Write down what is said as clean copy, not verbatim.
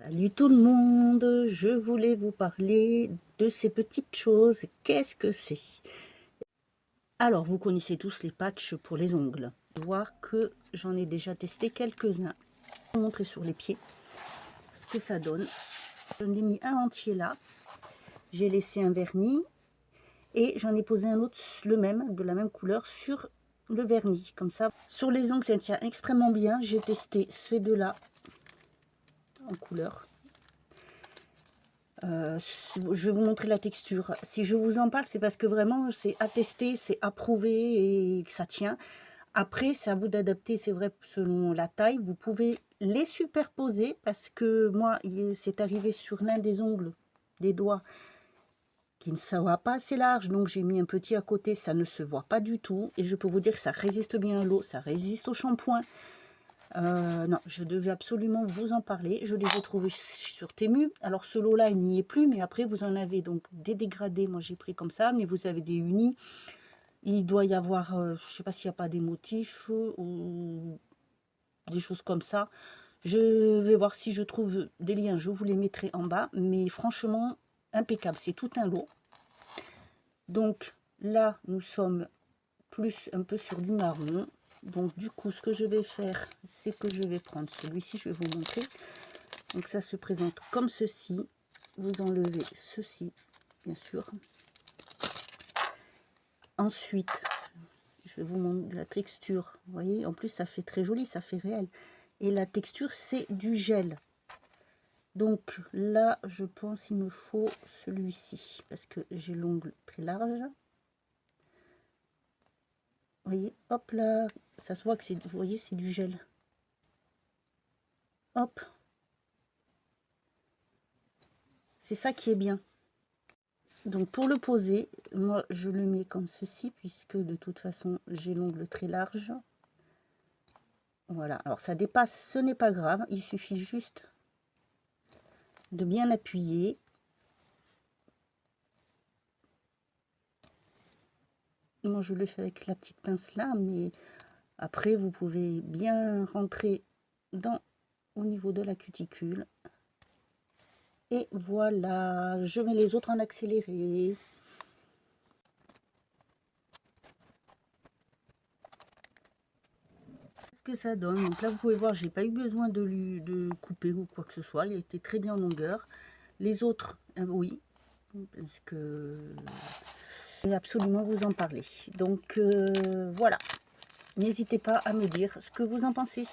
Salut tout le monde, je voulais vous parler de ces petites choses. Qu'est-ce que c'est? Alors, vous connaissez tous les patchs pour les ongles. Vous allez voir que j'en ai déjà testé quelques-uns. Je vais vous montrer sur les pieds ce que ça donne. Je l'ai mis un entier là. J'ai laissé un vernis et j'en ai posé un autre, le même, de la même couleur, sur le vernis. Comme ça, sur les ongles, ça tient extrêmement bien. J'ai testé ces deux-là en couleur. Je vais vous montrer la texture. Si je vous en parle, c'est parce que vraiment c'est attesté, c'est approuvé et que ça tient. Après, c'est à vous d'adapter, c'est vrai, selon la taille. Vous pouvez les superposer parce que moi, c'est arrivé sur l'un des ongles, des doigts, qui ne se voit pas assez large. Donc j'ai mis un petit à côté, ça ne se voit pas du tout. Et je peux vous dire que ça résiste bien à l'eau, ça résiste au shampoing. Non, je devais absolument vous en parler. Je les ai trouvés sur Temu. Alors ce lot-là, il n'y est plus, mais après vous en avez donc des dégradés. Moi j'ai pris comme ça, mais vous avez des unis. Il doit y avoir, je ne sais pas s'il n'y a pas des motifs ou des choses comme ça. Je vais voir si je trouve des liens, je vous les mettrai en bas. Mais franchement, impeccable, c'est tout un lot. Donc là, nous sommes plus un peu sur du marron. Donc du coup, ce que je vais faire, c'est que je vais prendre celui-ci, je vais vous montrer. Donc ça se présente comme ceci. Vous enlevez ceci, bien sûr. Ensuite, je vais vous montrer la texture. Vous voyez, en plus ça fait très joli, ça fait réel. Et la texture, c'est du gel. Donc là, je pense il me faut celui-ci, parce que j'ai l'ongle très large. Vous voyez, hop là, ça se voit que c'est, vous voyez, c'est du gel. Hop. C'est ça qui est bien. Donc pour le poser, moi je le mets comme ceci, puisque de toute façon j'ai l'ongle très large. Voilà, alors ça dépasse, ce n'est pas grave, il suffit juste de bien appuyer. Moi je le fais avec la petite pince là, mais après vous pouvez bien rentrer au niveau de la cuticule. Et voilà, je mets les autres en accéléré. Que ça donne. Donc là vous pouvez voir, j'ai pas eu besoin de couper ou quoi que ce soit, il a été très bien en longueur. Les autres, oui, parce que je vais absolument vous en parler. Donc voilà, n'hésitez pas à me dire ce que vous en pensez.